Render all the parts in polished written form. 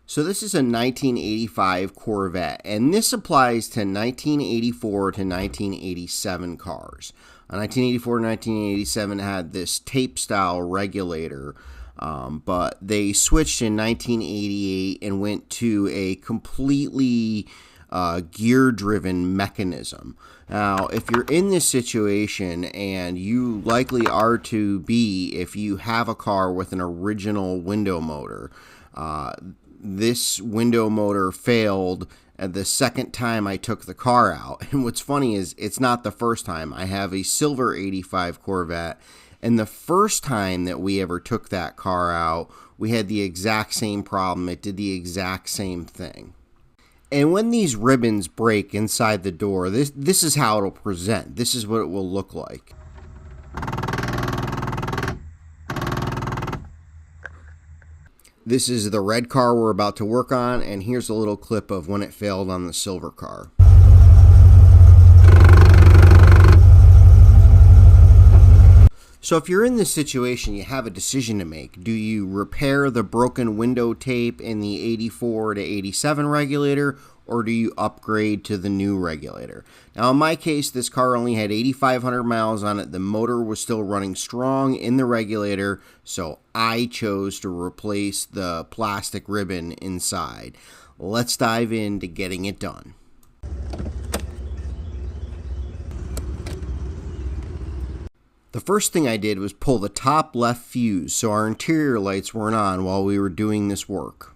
So this is a 1985 Corvette, and this applies to 1984 to 1987 cars. 1984 to 1987 had this tape-style regulator, but they switched in 1988 and went to a completely gear-driven mechanism. Now, if you're in this situation, and you likely are to be if you have a car with an original window motor, this window motor failed the second time I took the car out. And what's funny is it's not the first time. I have a silver 85 Corvette, and the first time that we ever took that car out, we had the exact same problem. It did the exact same thing. And when these ribbons break inside the door, this is how it'll present. This is what it will look like. This is the red car we're about to work on, and here's a little clip of when it failed on the silver car. So if you're in this situation, you have a decision to make. Do you repair the broken window tape in the 84 to 87 regulator, or do you upgrade to the new regulator? Now, in my case, this car only had 8,500 miles on it. The motor was still running strong in the regulator, so I chose to replace the plastic ribbon inside. Let's dive into getting it done. The first thing I did was pull the top left fuse so our interior lights weren't on while we were doing this work.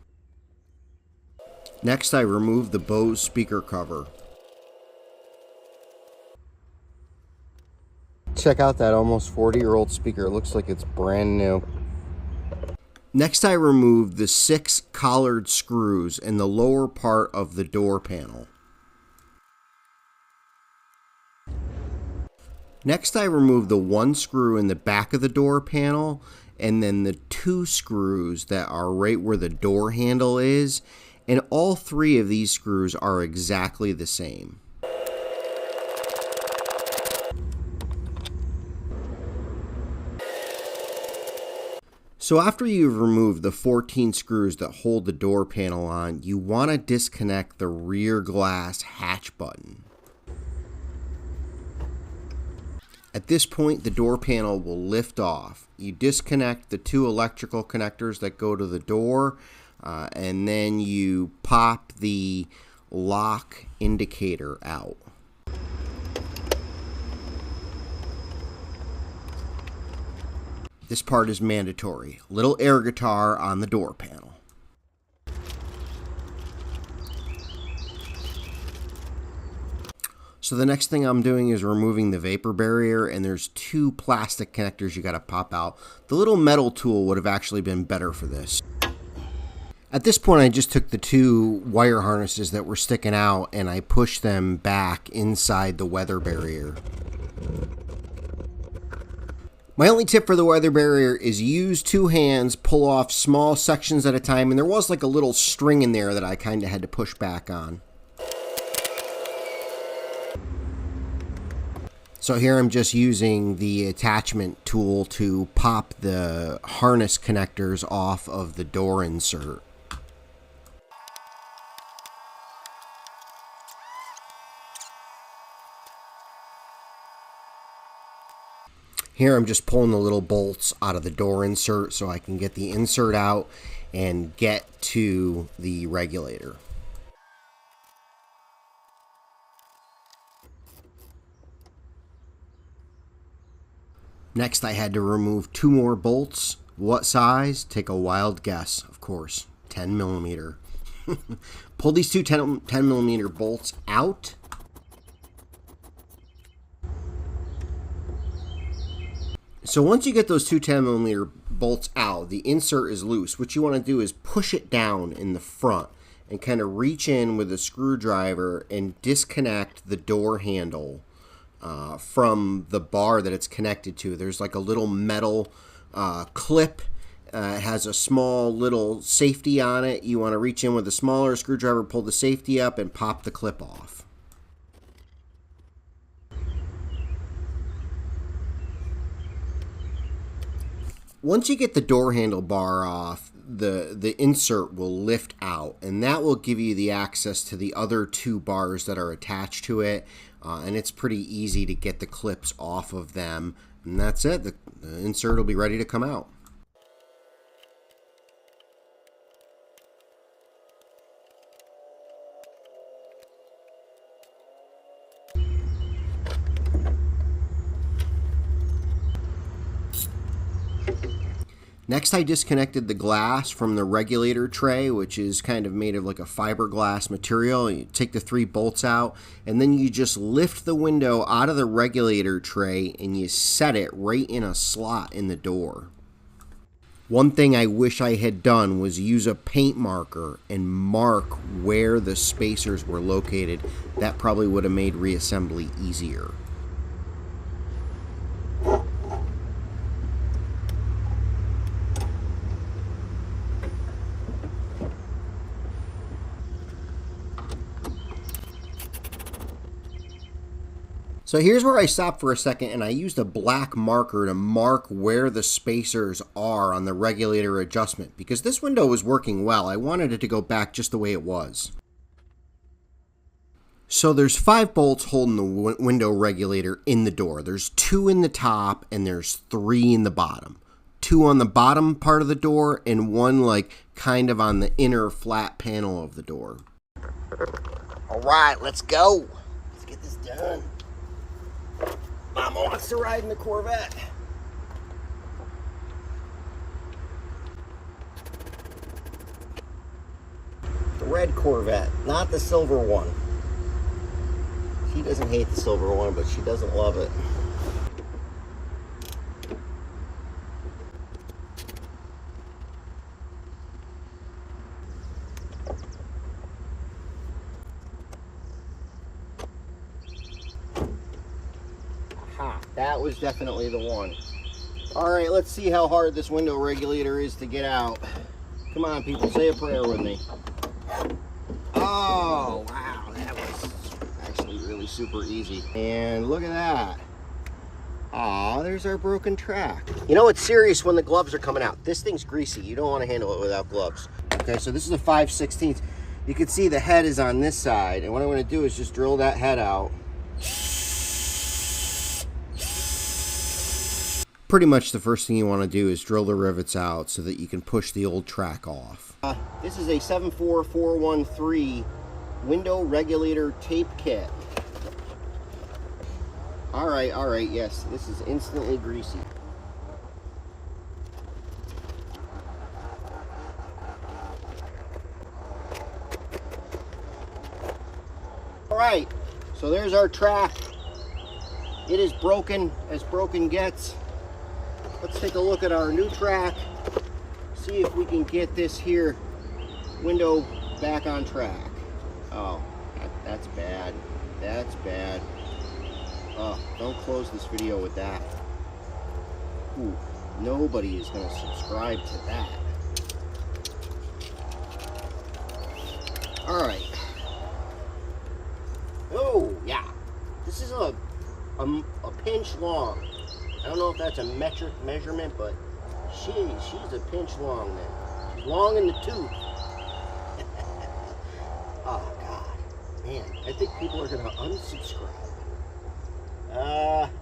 Next, I removed the Bose speaker cover. Check out that almost 40-year-old speaker. It looks like it's brand new. Next, I removed the 6 collared screws in the lower part of the door panel. Next, I removed the 1 screw in the back of the door panel, and then the 2 screws that are right where the door handle is, and all 3 of these screws are exactly the same. So after you've removed the 14 screws that hold the door panel on, you want to disconnect the rear glass hatch button. At this point, the door panel will lift off. You disconnect the 2 electrical connectors that go to the door, and then you pop the lock indicator out. This part is mandatory. Little air guitar on the door panel. So the next thing I'm doing is removing the vapor barrier, and there's 2 plastic connectors you got to pop out. The little metal tool would have actually been better for this. At this point, I just took the 2 wire harnesses that were sticking out and I pushed them back inside the weather barrier. My only tip for the weather barrier is use 2 hands, pull off small sections at a time, and there was like a little string in there that I kind of had to push back on. So here I'm just using the attachment tool to pop the harness connectors off of the door insert. Here I'm just pulling the little bolts out of the door insert so I can get the insert out and get to the regulator. Next, I had to remove 2 more bolts. What size? Take a wild guess, of course. 10 millimeter. Pull these 2 10 millimeter bolts out. So once you get those 2 10 millimeter bolts out, the insert is loose. What you want to do is push it down in the front and kind of reach in with a screwdriver and disconnect the door handle from the bar that it's connected to. There's like a little metal clip. It has a small little safety on it. You want to reach in with a smaller screwdriver, pull the safety up, and pop the clip off. Once you get the door handle bar off, the insert will lift out, and that will give you the access to the other two bars that are attached to it, and it's pretty easy to get the clips off of them, and that's it. The insert will be ready to come out. Next, I disconnected the glass from the regulator tray, which is kind of made of like a fiberglass material. You take the 3 bolts out, and then you just lift the window out of the regulator tray and you set it right in a slot in the door. One thing I wish I had done was use a paint marker and mark where the spacers were located. That probably would have made reassembly easier. So here's where I stopped for a second, and I used a black marker to mark where the spacers are on the regulator adjustment. Because this window was working well, I wanted it to go back just the way it was. So there's 5 bolts holding the window regulator in the door. There's 2 in the top, and there's 3 in the bottom. 2 on the bottom part of the door, and 1 like kind of on the inner flat panel of the door. All right, let's go. Let's get this done. Mama wants to ride in the Corvette. The red Corvette, not the silver one. She doesn't hate the silver one, but she doesn't love it. That was definitely the one. All right, let's see how hard this window regulator is to get out. Come on, people, say a prayer with me. Oh, wow, that was actually really super easy. And look at that. Aw, there's our broken track. You know, it's serious when the gloves are coming out. This thing's greasy. You don't want to handle it without gloves. Okay, so this is a 5/16. You can see the head is on this side, and what I'm going to do is just drill that head out. Pretty much the first thing you want to do is drill the rivets out so that you can push the old track off. This is a 74413 window regulator tape kit. All right, yes, this is instantly greasy. All right, so there's our track. It is broken as broken gets. Let's take a look at our new track, see if we can get this here window back on track. Oh, that's bad. That's bad. Oh, don't close this video with that. Ooh, nobody is going to subscribe to that. All right. Oh, yeah. This is a pinch long. I don't know if that's a metric measurement, but she's a pinch long then. She's long in the tooth. Oh, God. Man, I think people are going to unsubscribe.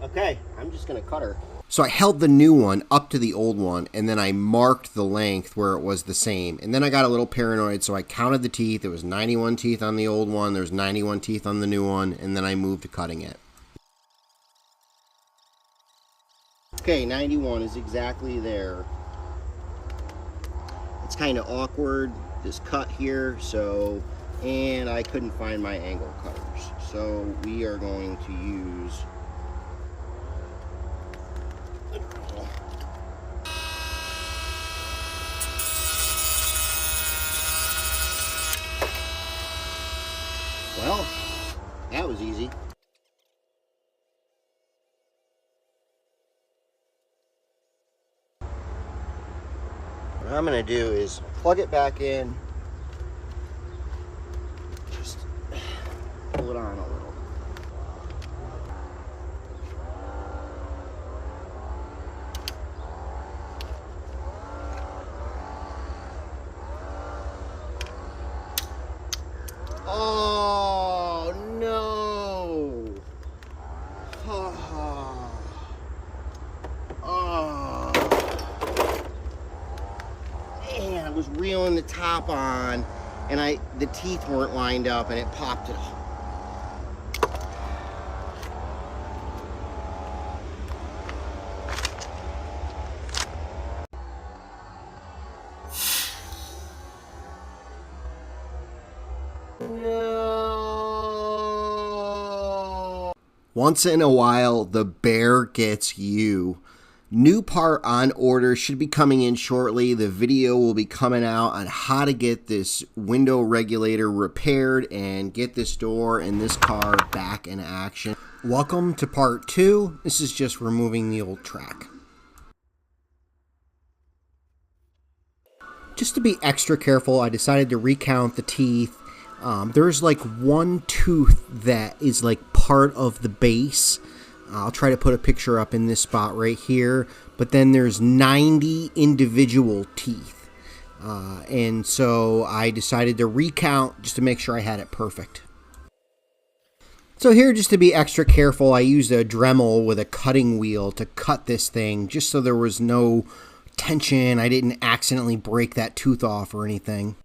Okay, I'm just going to cut her. So I held the new one up to the old one, and then I marked the length where it was the same. And then I got a little paranoid, so I counted the teeth. There was 91 teeth on the old one. There's 91 teeth on the new one, and then I moved to cutting it. Okay, 91 is exactly there. It's kind of awkward, this cut here, so, and I couldn't find my angle cutters. So we are going to use well, that was easy. What I'm going to do is plug it back in, just pull it on a little. top on, and the teeth weren't lined up, and it popped it off. No. Once in a while, the bear gets you. New part on order should be coming in shortly. The video will be coming out on how to get this window regulator repaired and get this door and this car back in action. Welcome to part 2. This is just removing the old track. Just to be extra careful, I decided to recount the teeth. There's like one tooth that is like part of the base. I'll try to put a picture up in this spot right here. But then there's 90 individual teeth. And so I decided to recount just to make sure I had it perfect. So here, just to be extra careful, I used a Dremel with a cutting wheel to cut this thing just so there was no tension. I didn't accidentally break that tooth off or anything.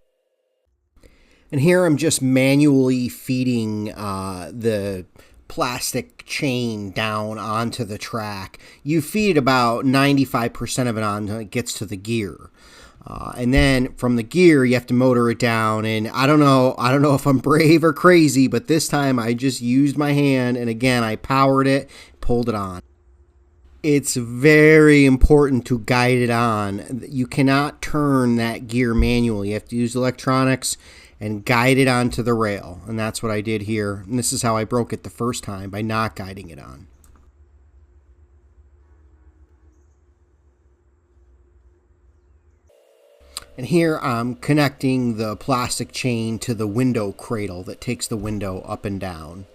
And here I'm just manually feeding the plastic chain down onto the track. You feed about 95% of it on until it gets to the gear. And then from the gear, you have to motor it down. And I don't know if I'm brave or crazy, but this time I just used my hand. And again, I powered it, pulled it on. It's very important to guide it on. You cannot turn that gear manually. You have to use electronics and guide it onto the rail. And that's what I did here. And this is how I broke it the first time, by not guiding it on. And here I'm connecting the plastic chain to the window cradle that takes the window up and down.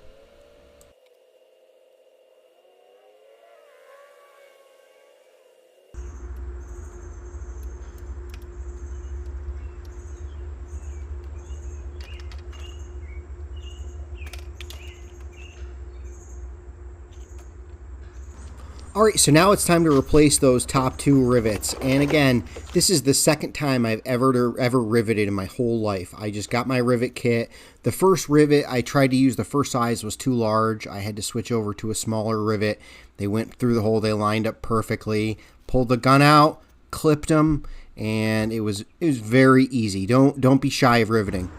Alright, so now it's time to replace those top 2 rivets. And again, this is the second time I've ever riveted in my whole life. I just got my rivet kit. The first rivet I tried to use, the first size was too large. I had to switch over to a smaller rivet. They went through the hole, they lined up perfectly. Pulled the gun out, clipped them, and it was very easy. Don't be shy of riveting.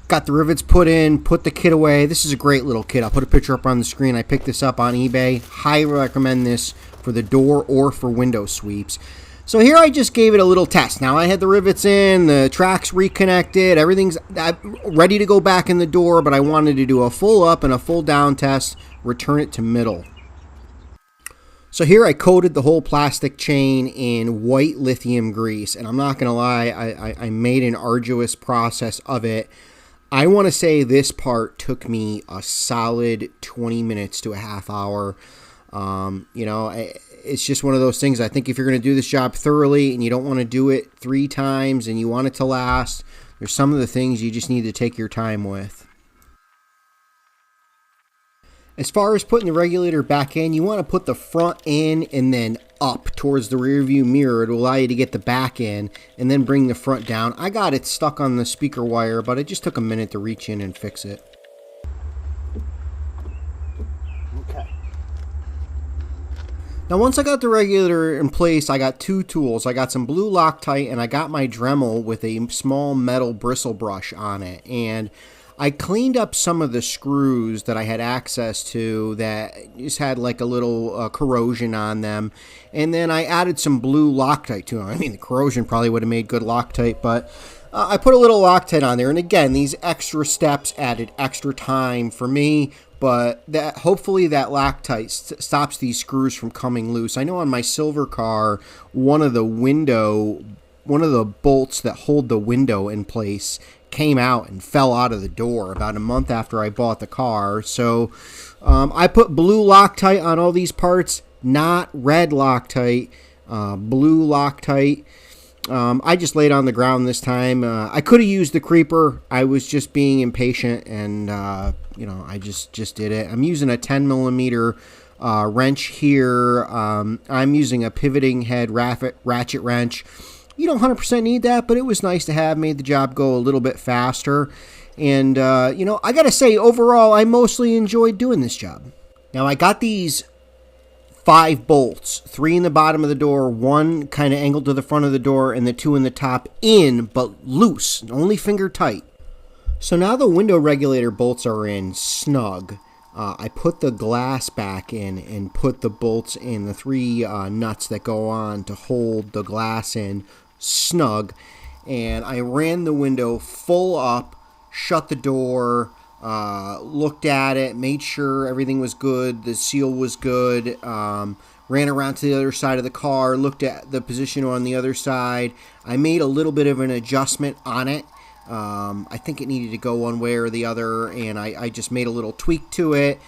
Got the rivets put in, put the kit away. This is a great little kit. I'll put a picture up on the screen. I picked this up on eBay. Highly recommend this for the door or for window sweeps. So here I just gave it a little test. Now I had the rivets in, the tracks reconnected, everything's ready to go back in the door, but I wanted to do a full up and a full down test, return it to middle. So here I coated the whole plastic chain in white lithium grease, and I'm not going to lie, I made an arduous process of it. I want to say this part took me a solid 20 minutes to a half hour. You know, it's just one of those things. I think if you're going to do this job thoroughly and you don't want to do it 3 times and you want it to last, there's some of the things you just need to take your time with. As far as putting the regulator back in, you want to put the front in and then up towards the rear view mirror. It will allow you to get the back in and then bring the front down. I got it stuck on the speaker wire, but it just took a minute to reach in and fix it. Okay. Now once I got the regulator in place, I got 2 tools. I got some blue Loctite and I got my Dremel with a small metal bristle brush on it. And I cleaned up some of the screws that I had access to that just had like a little corrosion on them. And then I added some blue Loctite to them. I mean, the corrosion probably would have made good Loctite, but I put a little Loctite on there. And again, these extra steps added extra time for me, but hopefully that Loctite stops these screws from coming loose. I know on my silver car, one of the bolts that hold the window in place came out and fell out of the door about a month after I bought the car. So I put blue Loctite on all these parts, not red Loctite. blue Loctite. I just laid on the ground this time. I could have used the creeper. I was just being impatient, and I just did it. I'm using a 10 millimeter wrench here. I'm using a pivoting head ratchet wrench. You don't 100% need that, but it was nice to have. Made the job go a little bit faster. And I gotta say, overall, I mostly enjoyed doing this job. Now, I got these 5 bolts, 3 in the bottom of the door, 1 kind of angled to the front of the door, and the 2 in the top in, but loose, only finger tight. So now the window regulator bolts are in snug. I put the glass back in and put the bolts in, the 3 nuts that go on to hold the glass in snug. And I ran the window full up, shut the door, looked at it, made sure everything was good, the seal was good, ran around to the other side of the car, looked at the position on the other side. I made a little bit of an adjustment on it. I think it needed to go one way or the other, and I just made a little tweak to it,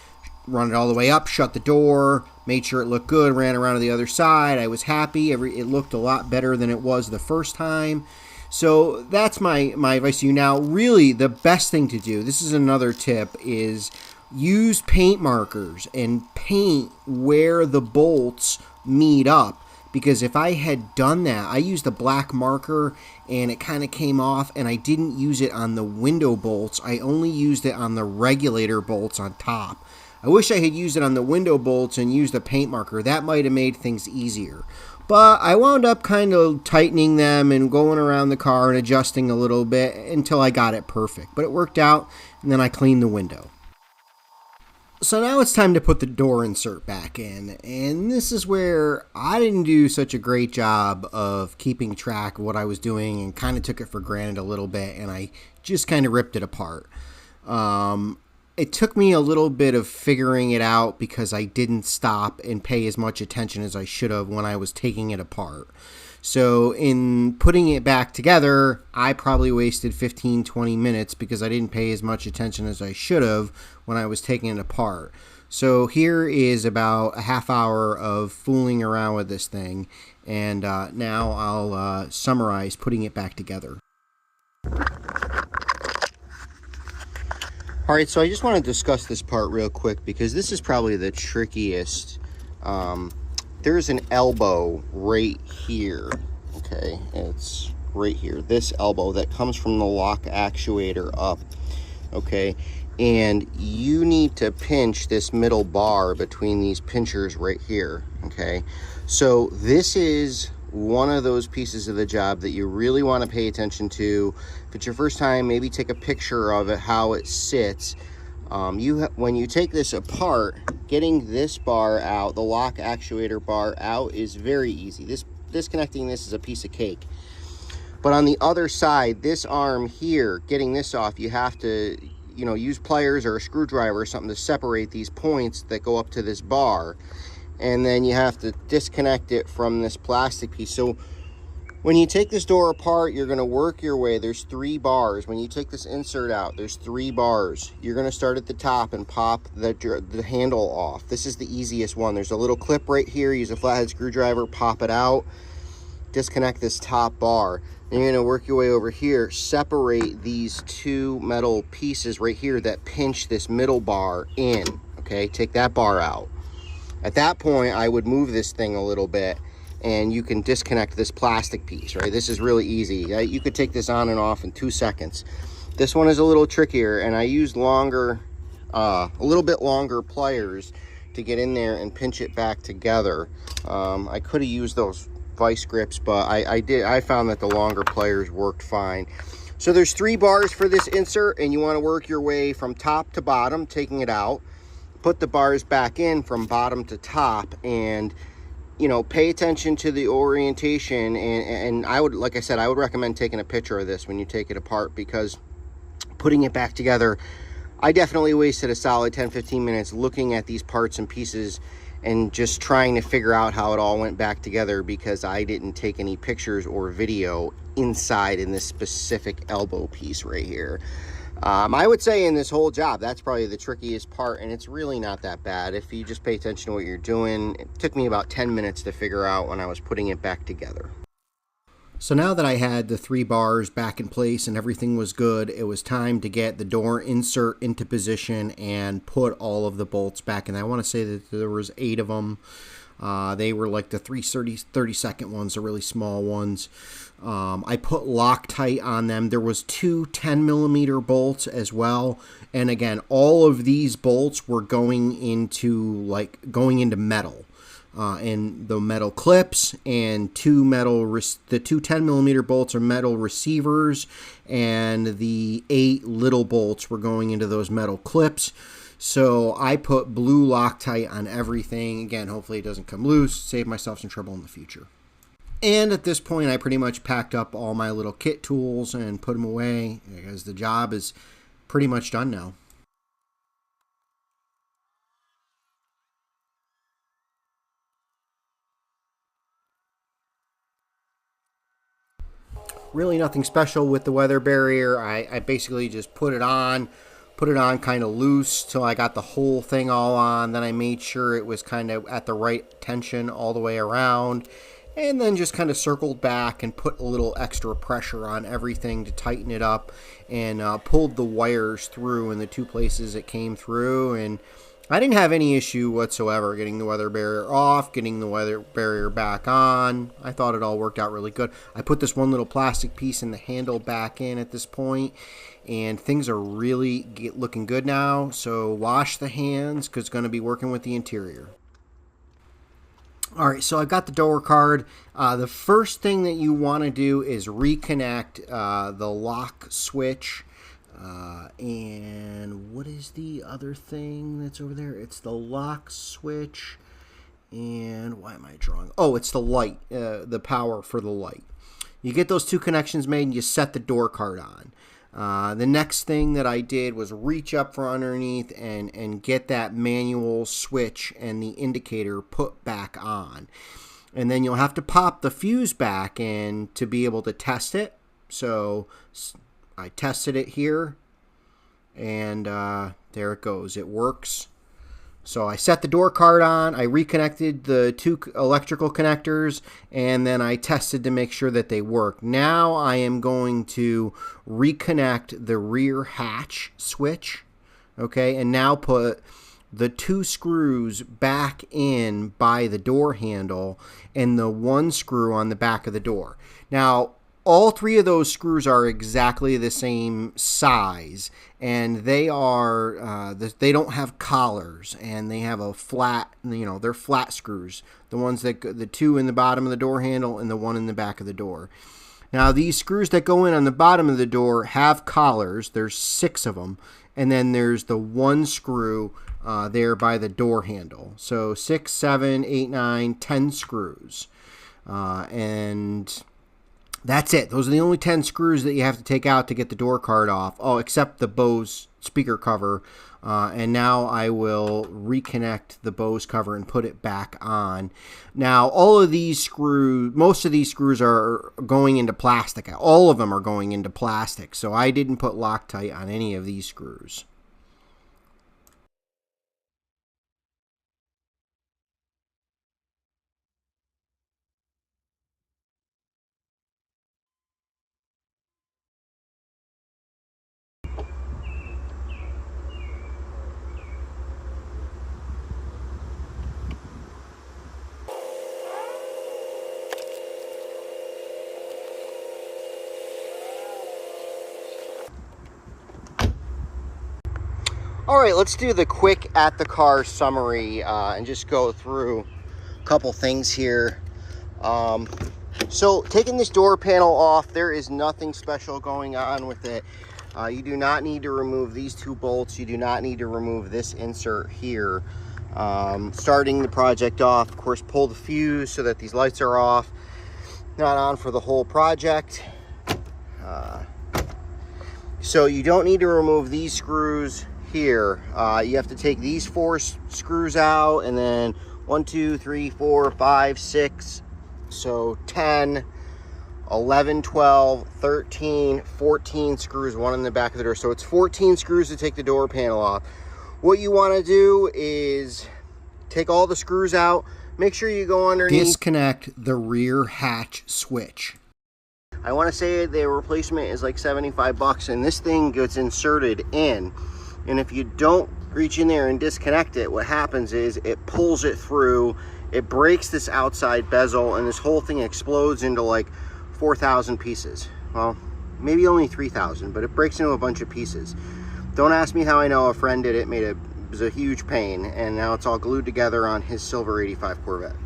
run it all the way up, shut the door, made sure it looked good, ran around to the other side. I was happy. It looked a lot better than it was the first time. So that's my advice to you. Now, really, the best thing to do, this is another tip, is use paint markers and paint where the bolts meet up. Because if I had done that, I used a black marker and it kind of came off, and I didn't use it on the window bolts. I only used it on the regulator bolts on top. I wish I had used it on the window bolts and used a paint marker. That might have made things easier. But I wound up kind of tightening them and going around the car and adjusting a little bit until I got it perfect. But it worked out, and then I cleaned the window. So now it's time to put the door insert back in. And this is where I didn't do such a great job of keeping track of what I was doing and kind of took it for granted a little bit, and I just kind of ripped it apart. It took me a little bit of figuring it out because I didn't stop and pay as much attention as I should have when I was taking it apart. So in putting it back together, I probably wasted 15-20 minutes because I didn't pay as much attention as I should have when I was taking it apart. So here is about a half hour of fooling around with this thing, and now I'll summarize putting it back together. All right, so I just want to discuss this part real quick because this is probably the trickiest. There's an elbow right here, okay? It's right here, this elbow that comes from the lock actuator up, okay? And you need to pinch this middle bar between these pinchers right here, okay? So this is one of those pieces of the job that you really want to pay attention to. If it's your first time, maybe take a picture of it, how it sits. When you take this apart, getting this bar out, the lock actuator bar out, is very easy. Disconnecting this is a piece of cake. But on the other side, this arm here, getting this off, you have to use pliers or a screwdriver or something to separate these points that go up to this bar. And then you have to disconnect it from this plastic piece. So when you take this door apart, you're going to work your way. There's 3 bars. When you take this insert out, there's 3 bars. You're going to start at the top and pop the handle off. This is the easiest one. There's a little clip right here. Use a flathead screwdriver, pop it out, disconnect this top bar. Then you're going to work your way over here, separate these 2 metal pieces right here that pinch this middle bar in. Okay, take that bar out. At that point, I would move this thing a little bit, and you can disconnect this plastic piece, right? This is really easy. You could take this on and off in 2 seconds. This one is a little trickier, and I used a little bit longer pliers to get in there and pinch it back together. I could have used those vice grips, but I found that the longer pliers worked fine. So there's 3 bars for this insert, and you want to work your way from top to bottom, taking it out. Put the bars back in from bottom to top, and pay attention to the orientation. And I would, like I said, I would recommend taking a picture of this when you take it apart, because putting it back together, I definitely wasted a solid 10-15 minutes looking at these parts and pieces and just trying to figure out how it all went back together, because I didn't take any pictures or video inside in this specific elbow piece right here. I would say in this whole job, that's probably the trickiest part, and it's really not that bad if you just pay attention to what you're doing. It took me about 10 minutes to figure out when I was putting it back together. So now that I had the 3 bars back in place and everything was good, it was time to get the door insert into position and put all of the bolts back. And I want to say that there was 8 of them. They were like the 30-second ones, the really small ones. I put Loctite on them. There was 2 10mm bolts as well. And again, all of these bolts were going into metal. And the metal clips, and the 2 10mm bolts are metal receivers, and the 8 little bolts were going into those metal clips. So I put blue Loctite on everything. Again, hopefully it doesn't come loose, save myself some trouble in the future. And at this point, I pretty much packed up all my little kit tools and put them away, because the job is pretty much done now. Really nothing special with the weather barrier. I basically just put it on kind of loose till I got the whole thing all on. Then I made sure it was kind of at the right tension all the way around, and then just kind of circled back and put a little extra pressure on everything to tighten it up, and pulled the wires through in the 2 places it came through. And I didn't have any issue whatsoever getting the weather barrier off, getting the weather barrier back on. I thought it all worked out really good. I put this one little plastic piece in the handle back in at this point, and things are really looking good now. So wash the hands, because it's going to be working with the interior. All right, so I've got the door card. The first thing that you want to do is reconnect the lock switch. And what is the other thing that's over there? It's the lock switch. And why am I drawing? Oh, it's the light, the power for the light. You get those 2 connections made and you set the door card on. The next thing that I did was reach up from underneath and get that manual switch and the indicator put back on. And then you'll have to pop the fuse back in to be able to test it. So I tested it here, and there it goes. It works. So I set the door card on, I reconnected the 2 electrical connectors, and then I tested to make sure that they work. Now I am going to reconnect the rear hatch switch, okay, and now put the 2 screws back in by the door handle and the 1 screw on the back of the door. Now, all 3 of those screws are exactly the same size, and they are they don't have collars, and they have a flat, they're flat screws. The ones that the 2 in the bottom of the door handle and the 1 in the back of the door. Now these screws that go in on the bottom of the door have collars. There's 6 of them, and then there's the 1 screw there by the door handle. So 6, 7, 8, 9, 10 screws, and that's it. Those are the only 10 screws that you have to take out to get the door card off. Oh, except the Bose speaker cover. And now I will reconnect the Bose cover and put it back on. Now, all of these screws, most of these screws are going into plastic. All of them are going into plastic. So I didn't put Loctite on any of these screws. All right, let's do the quick at the car summary and just go through a couple things here. So taking this door panel off, there is nothing special going on with it. You do not need to remove these 2 bolts. You do not need to remove this insert here. Starting the project off, of course, pull the fuse so that these lights are off, not on for the whole project. So you don't need to remove these screws here. You have to take these 4 screws out and then 1, 2, 3, 4, 5, 6, so 10, 11, 12, 13, 14 screws, one in the back of the door. So it's 14 screws to take the door panel off. What you want to do is take all the screws out. Make sure you go underneath. Disconnect the rear hatch switch. I want to say the replacement is like 75 bucks, and this thing gets inserted in. And if you don't reach in there and disconnect it, what happens is it pulls it through, it breaks this outside bezel, and this whole thing explodes into like 4,000 pieces. Well, maybe only 3,000, but it breaks into a bunch of pieces. Don't ask me how I know. A friend did it, it was a huge pain, and now it's all glued together on his silver 85 Corvette.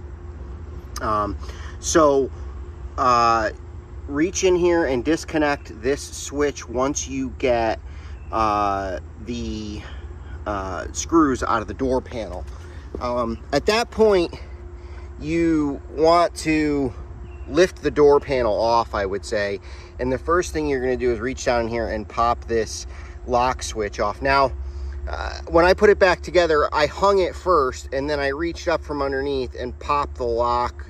Reach in here and disconnect this switch once you get the screws out of the door panel. At that point, you want to lift the door panel off, I would say, and the first thing you're going to do is reach down here and pop this lock switch off. Now, when I put it back together, I hung it first, and then I reached up from underneath and popped the lock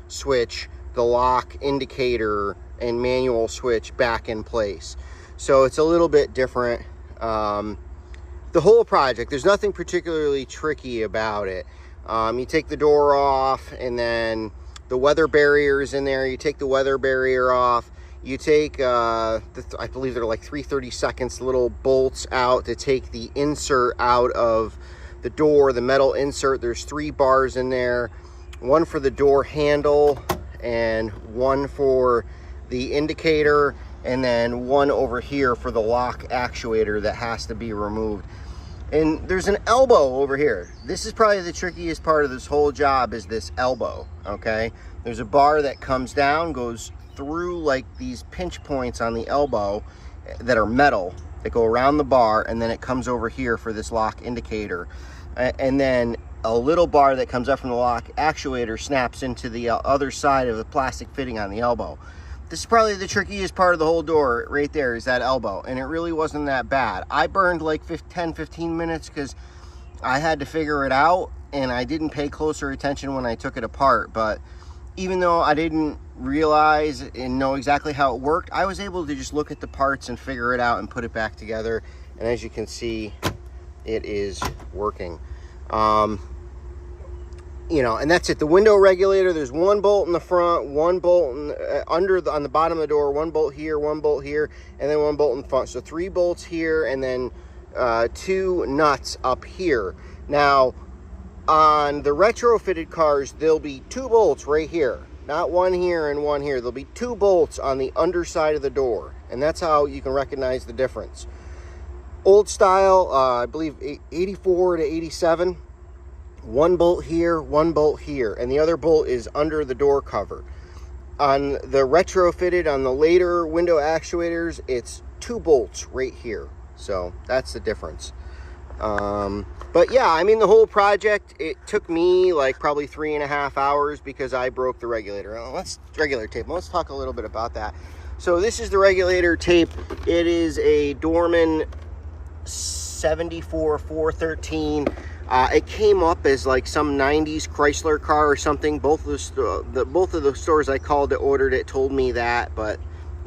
switch, the lock indicator and manual switch back in place. So it's a little bit different. The whole project, there's nothing particularly tricky about it. You take the door off, and then the weather barrier is in there. You take the weather barrier off. You take, I believe they're like 3/32 little bolts out to take the insert out of the door, the metal insert. There's 3 bars in there, one for the door handle and one for the indicator, and then one over here for the lock actuator that has to be removed. And there's an elbow over here. This is probably the trickiest part of this whole job, is this elbow, okay? There's a bar that comes down, goes through like these pinch points on the elbow that are metal, that go around the bar, and then it comes over here for this lock indicator. And then a little bar that comes up from the lock actuator snaps into the other side of the plastic fitting on the elbow. This is probably the trickiest part of the whole door right there, is that elbow, and it really wasn't that bad. I burned like 10-15 minutes because I had to figure it out, and I didn't pay closer attention when I took it apart. But even though I didn't realize and know exactly how it worked, I was able to just look at the parts and figure it out and put it back together. And as you can see, it is working. You know, and that's it. The window regulator, there's 1 bolt in the front, 1 bolt on the bottom of the door, 1 bolt here, 1 bolt here, and then 1 bolt in the front. So 3 bolts here, and then 2 nuts up here. Now, on the retrofitted cars, there'll be 2 bolts right here, not 1 here and 1 here. There'll be 2 bolts on the underside of the door, and that's how you can recognize the difference. Old style, I believe 84 to 87. 1 bolt here, 1 bolt here, and the other bolt is under the door cover. On the retrofitted, on the later window actuators, it's 2 bolts right here. So that's the difference. But yeah, I mean, the whole project, it took me like probably 3.5 hours because I broke the regulator. Regulator tape. Let's talk a little bit about that. So this is the regulator tape. It is a Dorman 74 413. It came up as like some 90s Chrysler car or something. Both of the stores I called that ordered it told me that, but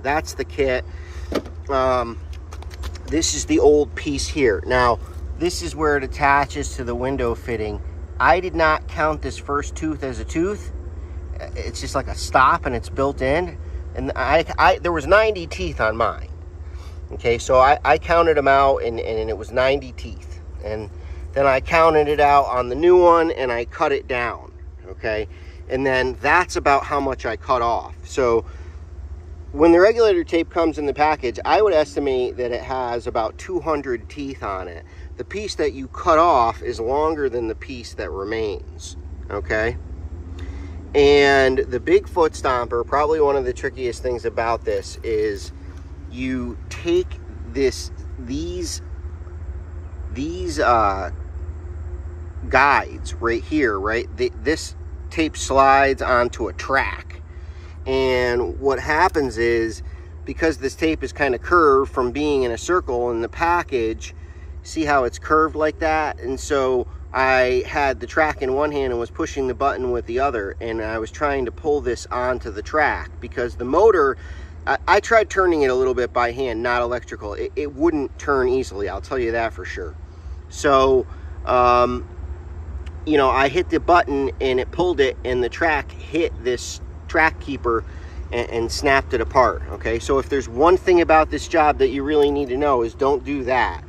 that's the kit. This is the old piece here. Now, this is where it attaches to the window fitting. I did not count this first tooth as a tooth. It's just like a stop, and it's built in. And there was 90 teeth on mine. Okay, so I counted them out, and it was 90 teeth. And then I counted it out on the new one, and I cut it down, okay? And then that's about how much I cut off. So when the regulator tape comes in the package, I would estimate that it has about 200 teeth on it. The piece that you cut off is longer than the piece that remains, okay? And the big foot stomper, probably one of the trickiest things about this, is you take these guides right here, right? This tape slides onto a track, and what happens is, because this tape is kind of curved from being in a circle in the package, see how it's curved like that? And so I had the track in one hand and was pushing the button with the other, and I was trying to pull this onto the track because the motor, I tried turning it a little bit by hand, not electrical. It wouldn't turn easily, I'll tell you that for sure. So, you know, I hit the button and it pulled it, and the track hit this track keeper and snapped it apart. Okay, so if there's one thing about this job that you really need to know is don't do that.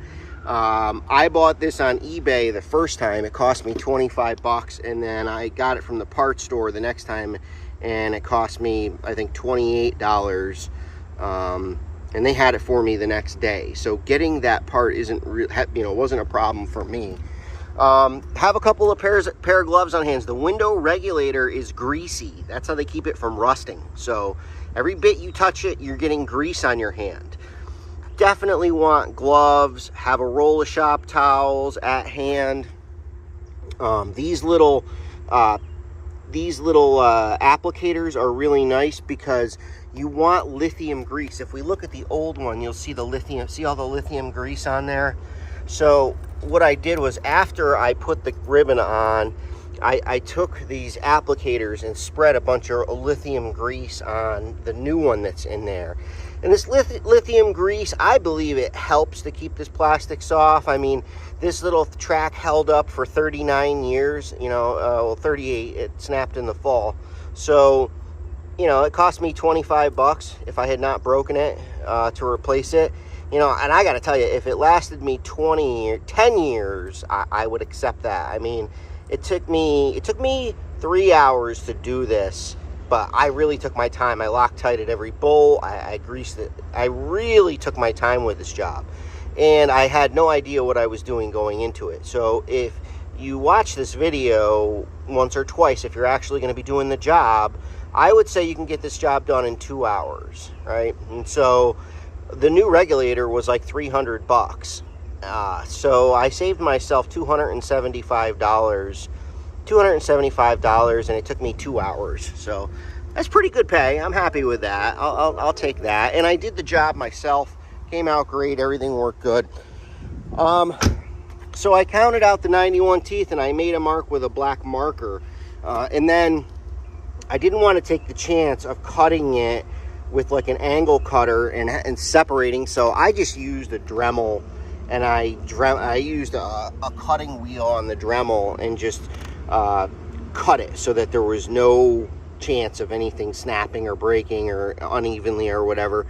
I bought this on eBay the first time. It cost me 25 bucks, and then I got it from the parts store the next time, and it cost me, I think, $28. And they had it for me the next day. So getting that part wasn't a problem for me. Have a couple of pair of gloves on hands. The window regulator is greasy. That's how they keep it from rusting. So every bit you touch it, you're getting grease on your hand. Definitely want gloves. Have a roll of shop towels at hand. These little applicators are really nice because you want lithium grease. If we look at the old one, you'll see the lithium. See all the lithium grease on there? So what I did was, after I put the ribbon on, I took these applicators and spread a bunch of lithium grease on the new one that's in there. And this lithium grease, I believe it helps to keep this plastic soft. I mean, this little track held up for 39 years, you know, well, 38, it snapped in the fall. So, you know, it cost me 25 bucks if I had not broken it to replace it. You know, and I got to tell you, if it lasted me 10 years, I would accept that. I mean, it took me 3 hours to do this, but I really took my time. I Loctited every bolt. I greased it. I really took my time with this job, and I had no idea what I was doing going into it. So if you watch this video once or twice, if you're actually going to be doing the job, I would say you can get this job done in 2 hours, right? And so the new regulator was like 300 bucks. So I saved myself $275, and it took me 2 hours. So that's pretty good pay. I'm happy with that. I'll take that. And I did the job myself. Came out great. Everything worked good. So I counted out the 91 teeth, and I made a mark with a black marker. And then I didn't want to take the chance of cutting it with like an angle cutter and separating, so I just used a Dremel, and I used a cutting wheel on the Dremel and just cut it so that there was no chance of anything snapping or breaking or unevenly or whatever.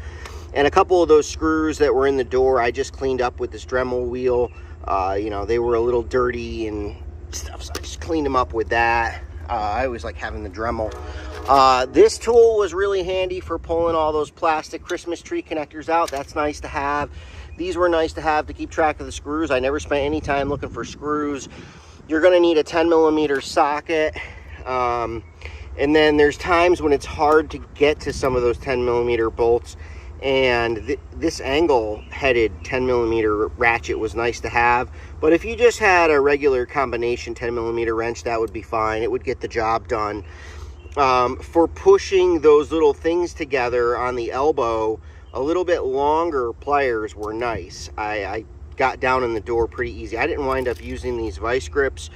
And a couple of those screws that were in the door, I just cleaned up with this Dremel wheel. You know, they were a little dirty and stuff, so I just cleaned them up with that. I always like having the Dremel. This tool was really handy for pulling all those plastic Christmas tree connectors out. That's nice to have. These were nice to have to keep track of the screws. I never spent any time looking for screws. You're going to need a 10mm socket. And then there's times when it's hard to get to some of those 10mm bolts. And this angle-headed 10mm ratchet was nice to have. But if you just had a regular combination 10mm wrench, that would be fine. It would get the job done. For pushing those little things together on the elbow, a little bit longer pliers were nice. I got down in the door pretty easy. I didn't wind up using these vice grips.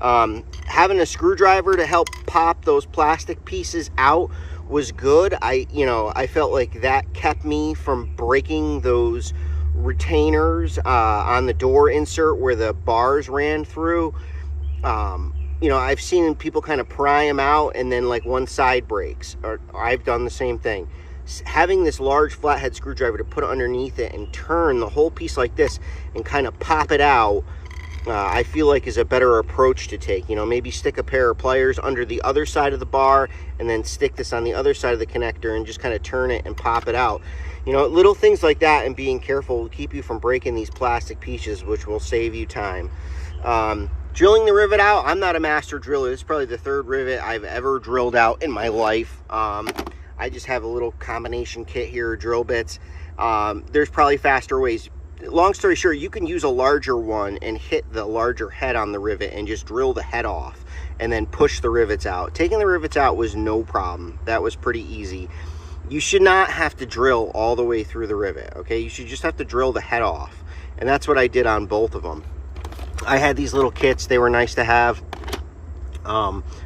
Having a screwdriver to help pop those plastic pieces out was good. I felt like that kept me from breaking those retainers on the door insert where the bars ran through. You know, I've seen people kind of pry them out and then like one side breaks, or I've done the same thing. Having this large flathead screwdriver to put underneath it and turn the whole piece like this and kind of pop it out, I feel like is a better approach to take. You know, maybe stick a pair of pliers under the other side of the bar and then stick this on the other side of the connector and just kind of turn it and pop it out. You know, little things like that and being careful will keep you from breaking these plastic pieces, which will save you time. Drilling the rivet out, I'm not a master driller. This is probably the third rivet I've ever drilled out in my life. I just have a little combination kit here, drill bits. There's probably faster ways. Long story short, you can use a larger one and hit the larger head on the rivet and just drill the head off and then push the rivets out. Taking the rivets out was no problem. That was pretty easy. You should not have to drill all the way through the rivet, okay? You should just have to drill the head off. And that's what I did on both of them. I had these little kits. They were nice to have.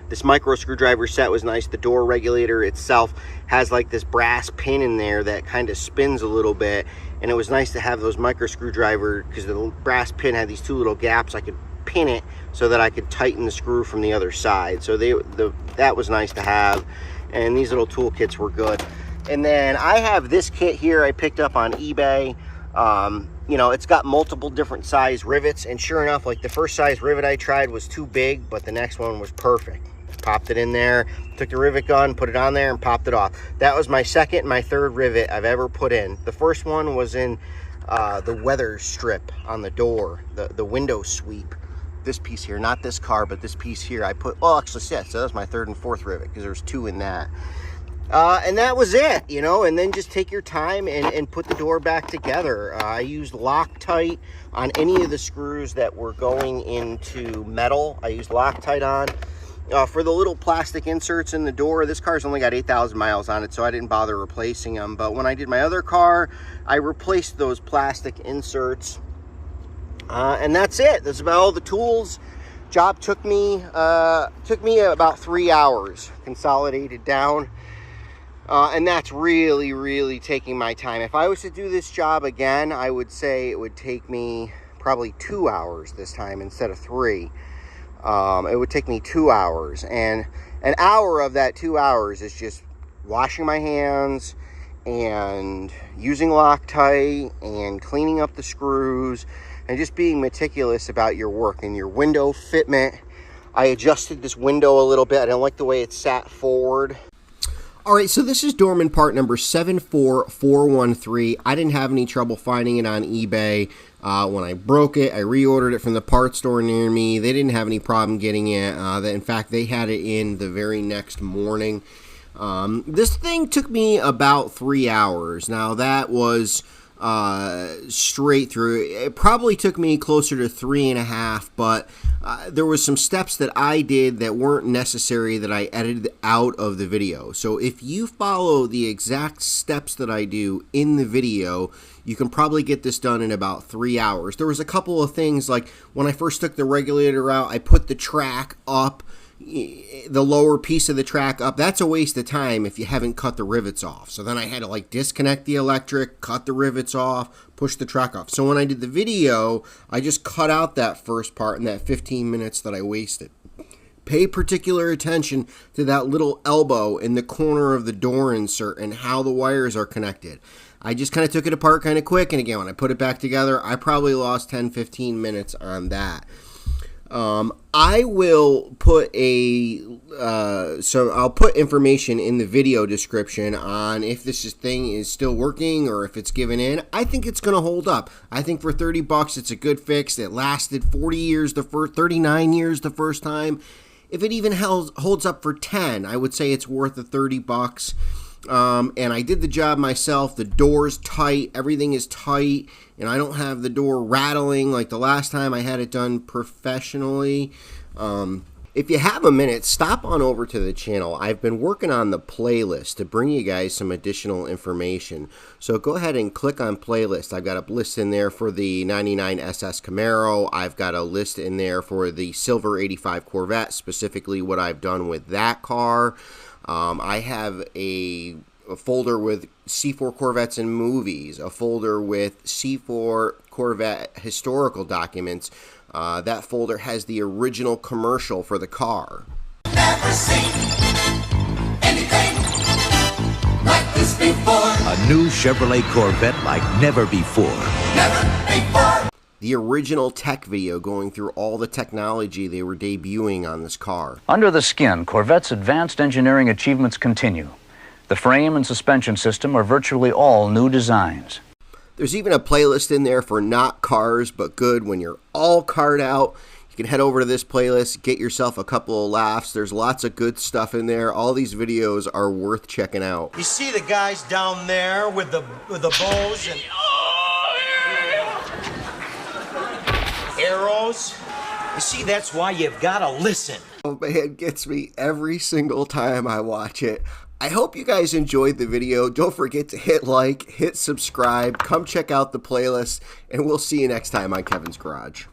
This micro screwdriver set was nice. The door regulator itself has like this brass pin in there that kind of spins a little bit, and it was nice to have those micro screwdriver, because the brass pin had these two little gaps. I could pin it so that I could tighten the screw from the other side. So that was nice to have, and these little tool kits were good. And then I have this kit here I picked up on eBay. You know, it's got multiple different size rivets, and sure enough, like the first size rivet I tried was too big, but the next one was perfect. Popped it in there, took the rivet gun, put it on there, and popped it off. That was my second and my third rivet I've ever put in. The first one was in the weather strip on the door, the window sweep. This piece here, not this car, but this piece here, I put, well, actually, yeah, so that was my third and fourth rivet, because there's two in that. And that was it, you know, and then just take your time and put the door back together. I used Loctite on any of the screws that were going into metal. I used Loctite on. For the little plastic inserts in the door, this car's only got 8,000 miles on it, so I didn't bother replacing them. But when I did my other car, I replaced those plastic inserts. And that's it. That's about all the tools. Job took me about 3 hours, consolidated down. And that's really, really taking my time. If I was to do this job again, I would say it would take me probably 2 hours this time instead of 3. It would take me 2 hours, and an hour of that 2 hours is just washing my hands and using Loctite and cleaning up the screws and just being meticulous about your work and your window fitment. I adjusted this window a little bit. I don't like the way it sat forward. All right, so this is Dorman part number 74413. I didn't have any trouble finding it on eBay. When I broke it, I reordered it from the parts store near me. They didn't have any problem getting it. In fact, they had it in the very next morning. This thing took me about 3 hours. Now, that was straight through. It probably took me closer to 3.5, but there was some steps that I did that weren't necessary that I edited out of the video. So if you follow the exact steps that I do in the video, you can probably get this done in about 3 hours. There was a couple of things, like when I first took the regulator out, I put the track up, the lower piece of the track up. That's a waste of time if you haven't cut the rivets off. So then I had to like disconnect the electric, cut the rivets off, push the track off. So when I did the video, I just cut out that first part and that 15 minutes that I wasted. Pay particular attention to that little elbow in the corner of the door insert and how the wires are connected. I just kind of took it apart kind of quick, and again, when I put it back together, I probably lost 10-15 minutes on that. I will put I'll put information in the video description on if this thing is still working or if it's given in. I think it's going to hold up. I think for $30, it's a good fix. It lasted 39 years the first time. If it even holds up for 10, I would say it's worth the $30. And I did the job myself. The door's tight, everything is tight, and I don't have the door rattling like the last time I had it done professionally. If you have a minute, stop on over to the channel. I've been working on the playlist to bring you guys some additional information. So go ahead and click on playlist. I've got a list in there for the 99 SS Camaro. I've got a list in there for the Silver 85 Corvette, specifically what I've done with that car. I have a folder with C4 Corvettes and movies, a folder with C4 Corvette historical documents. That folder has the original commercial for the car. Never seen anything like this before. A new Chevrolet Corvette like never before. Never before. The original tech video going through all the technology they were debuting on this car. Under the skin, Corvette's advanced engineering achievements continue. The frame and suspension system are virtually all new designs. There's even a playlist in there for not cars but good. When you're all carred out, you can head over to this playlist, get yourself a couple of laughs. There's lots of good stuff in there. All these videos are worth checking out. You see the guys down there with the bows and arrows? You see, that's why you've got to listen. Oh man, it gets me every single time I watch it. I hope you guys enjoyed the video. Don't forget to hit like, hit subscribe, come check out the playlist, and we'll see you next time on Kevin's Garage.